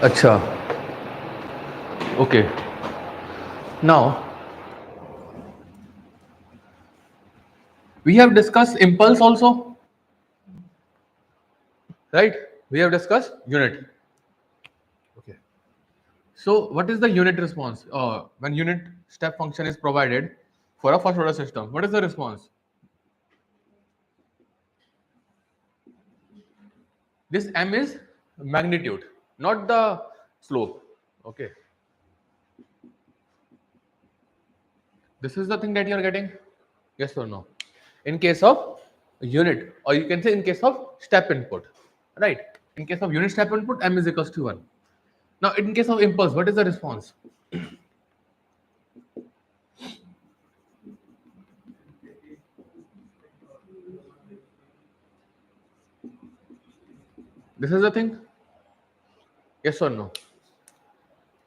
Acha. Okay. Now we have discussed impulse also, right? We have discussed unit. Okay. So what is the unit response? When unit step function is provided for a first order system, what is the response? This m is magnitude, not the slope. Okay. This is the thing that you are getting? Yes or no? In case of unit, or you can say in case of step input, right? In case of unit step input, m is equals to 1. Now, in case of impulse, what is the response? This is the thing? Yes or no?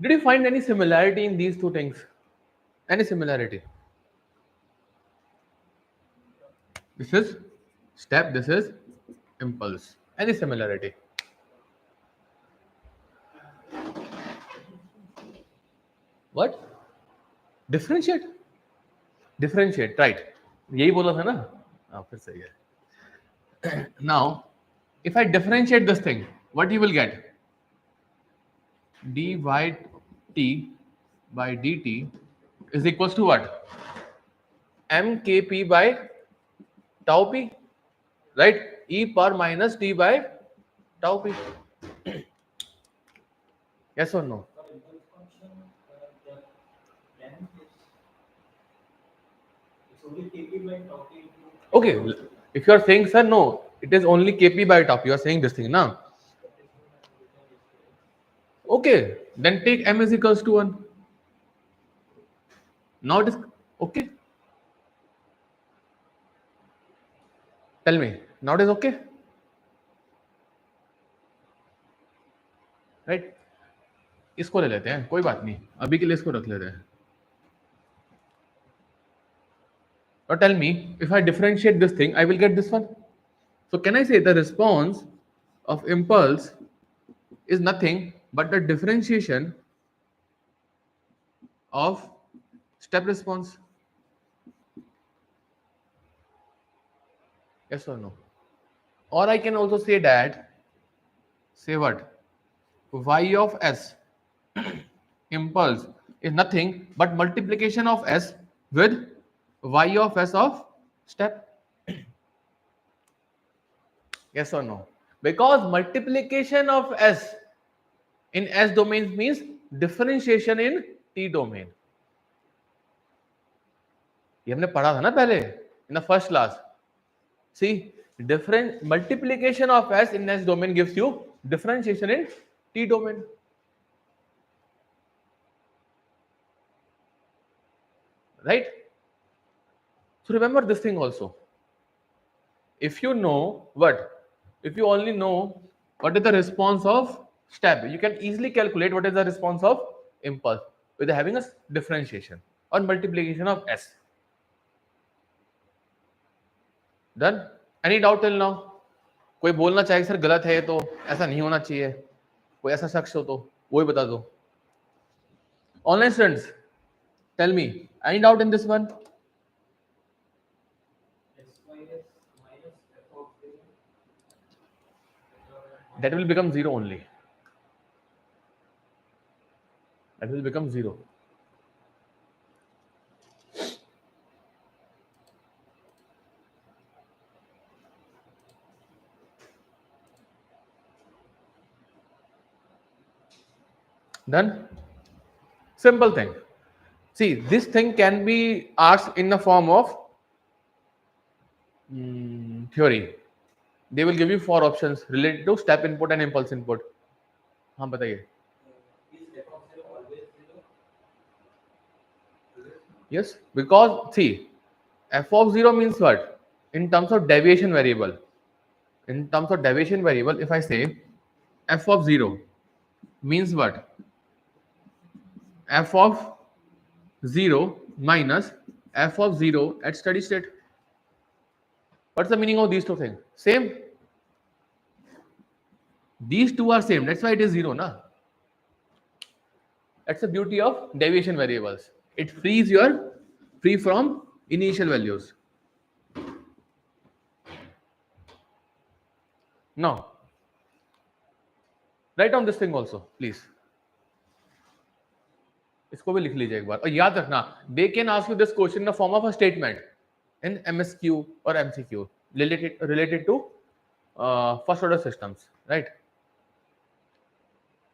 Did you find any similarity in these two things? Any similarity? This is step, this is impulse. Any similarity? What? Differentiate? Differentiate, right. यही बोला था ना? हाँ, फिर सही है. Now, if I differentiate this thing, what you will get? dy t by dt is equals to what? mkp by tau p, right? E power minus t by tau p. Yes or no? Okay, if you are saying, sir, no, it is only kp by tau p, you are saying this thing now. Okay, then take m is equals to 1. Now it is okay. Tell me, now it is okay? Right? इसको ले लेते हैं, कोई बात नहीं, अभी के लिए इसको रख लेते हैं. Now tell me, if I differentiate this thing, I will get this one. So can I say the response of impulse is nothing but the differentiation of step response? Yes or no? Or I can also say that, say what? Y of s impulse is nothing but multiplication of s with y of s of step. Yes or no? Because multiplication of s in s domains means differentiation in t domain. ये हमने पढ़ा था ना पहले in the first class. See, different multiplication of s in s domain gives you differentiation in t domain. Right? So remember this thing also. If you know what, if you only know what is the response of step, you can easily calculate what is the response of impulse with having a differentiation or multiplication of s. Done? Any doubt till now? कोई बोलना चाहे sir गलत है तो ऐसा नहीं होना चाहिए, कोई ऐसा शख्स हो तो वो ही बता दो. Online students, tell me, any doubt in this one? That will become 0 only. That will become 0. Done? Simple thing. See, this thing can be asked in the form of theory. They will give you 4 options related to step input and impulse input. हाँ बताइए. Yes, because see, f of 0 means what? In terms of deviation variable. In terms of deviation variable, if I say f of 0 means what? F of 0 minus f of 0 at steady state. What's the meaning of these two things? Same. These two are same. That's why it is 0, na? That's the beauty of deviation variables. It frees your free from initial values. Now, write down this thing also, please. इसको भी लिख लीजिए एक बार और याद रखना they can ask you this question in the form of a statement in MSQ or MCQ related to first order systems, right?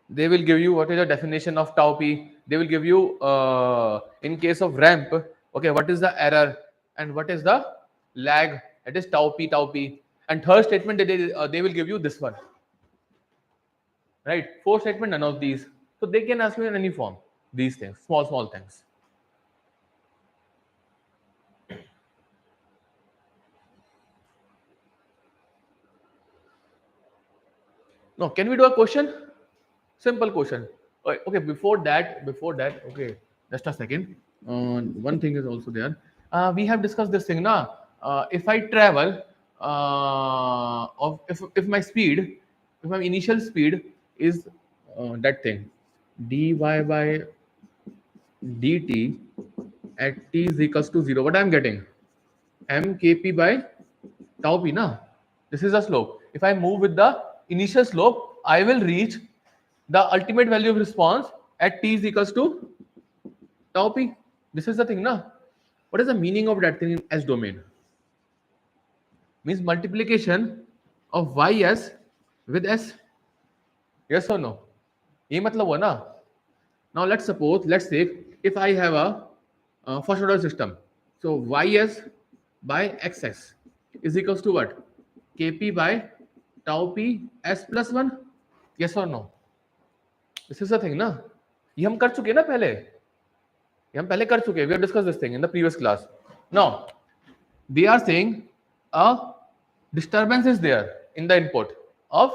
They will give you what is the definition of tau p. They will give you in case of ramp, okay, what is the error and what is the lag. It is tau p. And third statement they will give you this one, right? Fourth statement, none of these. So they can ask you in any form these things, small things. Now, can we do a question? Simple question. Okay, before that, okay, just a second. One thing is also there. We have discussed this thing now. If I travel, if my speed, if my initial speed is that thing, dy by dt at t is equals to 0, what I am getting? mkp by tau p, na? This is the slope. If I move with the initial slope, I will reach the ultimate value of response at t is equals to tau p. This is the thing, na? What is the meaning of that thing in S domain? Means multiplication of ys with s. Yes or no? ये मतलब हुआ ना? Now let's say if I have a first order system, so ys by xs is equals to what? kp by tau p s plus 1. Yes or no? This is the thing, ना? ये हम कर चुके ना पहले. ये हम पहले कर चुके. We have discussed this thing in the previous class. Now they are saying a disturbance is there in the input of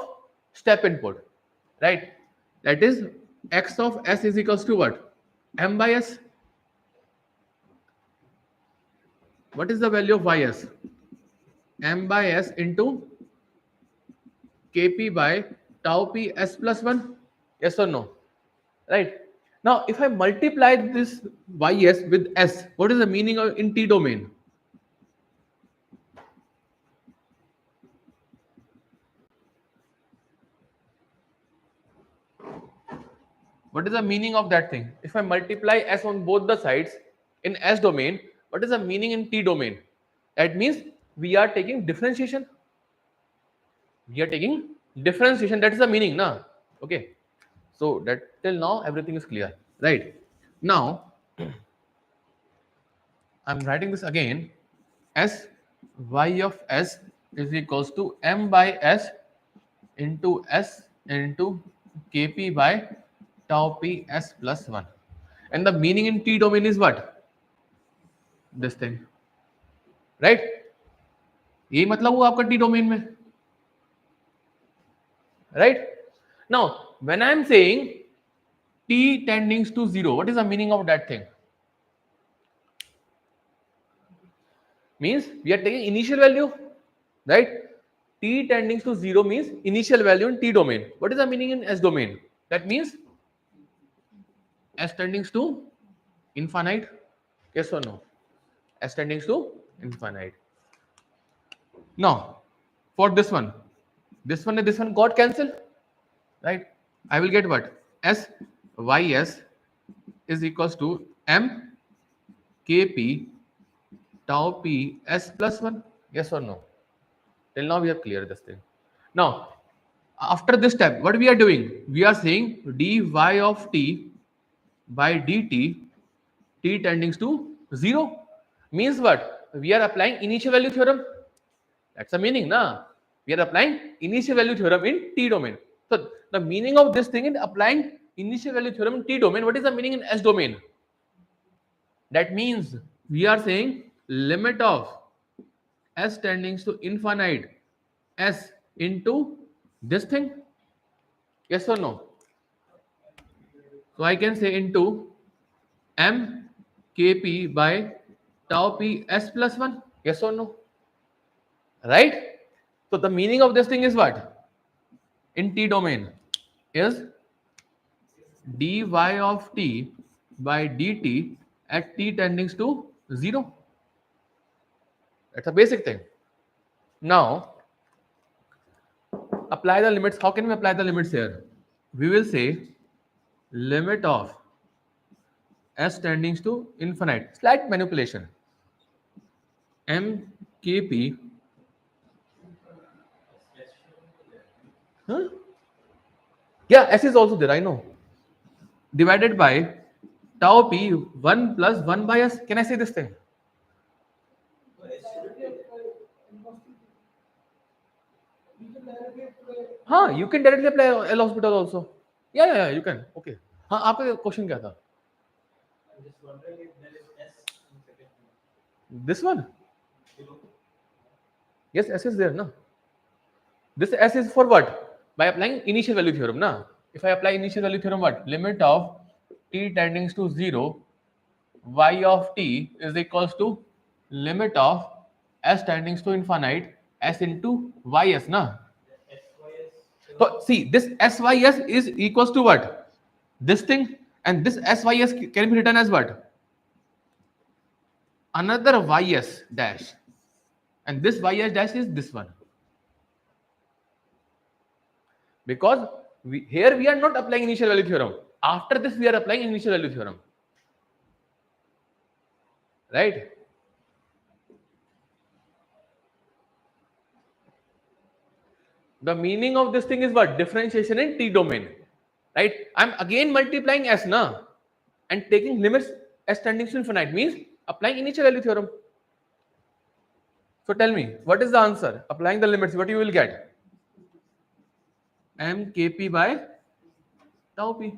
step input, right? That is x of s is equals to what? M by s. What is the value of ys? M by s into kp by tau p s plus 1. Yes or no? Right. Now, if I multiply this ys with s, what is the meaning of in t domain? What is the meaning of that thing? If I multiply s on both the sides in s domain, what is the meaning in t domain? That means we are taking differentiation. We are taking differentiation. That is the meaning, na? Okay. So that till now everything is clear, right? Now I'm writing this again. S y of s is equals to m by s into kp by tau p s plus 1. And the meaning in t domain is what? This thing, right? यही मतलब हुआ आपका t domain में, right? Now when I am saying t tending to 0, what is the meaning of that thing? Means we are taking initial value, right? T tending to 0 means initial value in t domain. What is the meaning in s domain? That means s tending to infinite. Yes or no? S tending to infinite. Now for this one and this one got cancelled, right? I will get what? S ys is equals to m kp tau p s plus 1. Yes or no? Till now we have cleared this thing. Now after this step, what we are doing? We are saying dy of t by dt, t tending to 0 means what? We are applying initial value theorem. That's the meaning, na? We are applying initial value theorem in t domain. So the meaning of this thing in applying initial value theorem in t domain, what is the meaning in s domain? That means we are saying limit of s tending to infinite s into this thing. Yes or no? So I can say into m kp by tau p s plus 1. Yes or no? Right? So the meaning of this thing is what? in t domain is dy of t by dt at t tending to 0. That's a basic thing. Now, apply the limits. How can we apply the limits here? We will say limit of s tending to infinite. Slight manipulation. mkp. Huh? Yeah, s is also there. I know. Divided by tau p 1 plus 1 by s. Can I say this thing? हाँ, you can directly apply L hospital also. Yeah, you can. Okay. हाँ, आपका question क्या था? This one? Yes, S is there, na. This S is for what? By applying initial value theorem, na. If I apply initial value theorem, what? Limit of t tending to 0, y of t is equals to limit of s tending to infinite, s into ys, na. So see, this sys is equals to what? This thing, and this sys can be written as what? Another ys dash, and this ys dash is this one. Because here we are not applying initial value theorem. After this, we are applying initial value theorem. Right? The meaning of this thing is what? Differentiation in t domain. Right? I'm again multiplying s na and taking limits s tending to infinite means applying initial value theorem. So tell me, what is the answer? Applying the limits, what you will get? mkp by tau p.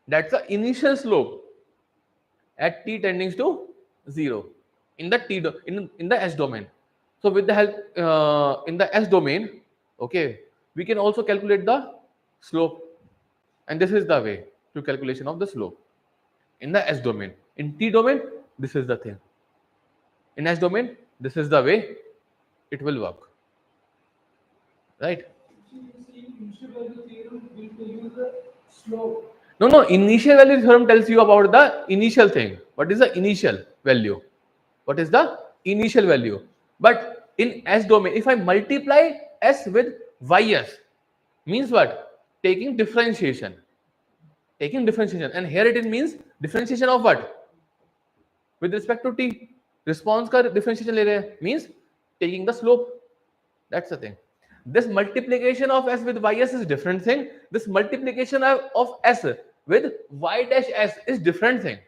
That's the initial slope at t tending to 0 in the in the s domain. So with the help in the s domain, okay, we can also calculate the slope, and this is the way to calculation of the slope in the s domain. In t domain, this is the thing. In s domain, this is the way it will work. Right? No. Initial value theorem tells you about the initial thing. What is the initial value? What is the initial value? But in S domain, if I multiply S with ys, means what? Taking differentiation. And here it means differentiation of what? With respect to t. Response का differentiation ले रहे हैं, means taking the slope. That's the thing. This multiplication of s with ys is different thing. This multiplication of s with y dash s is different thing.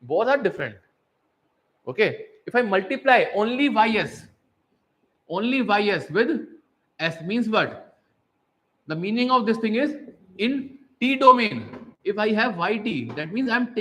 Both are different. Okay. If I multiply only ys with s means what? The meaning of this thing is in t domain. If I have yt, that means I'm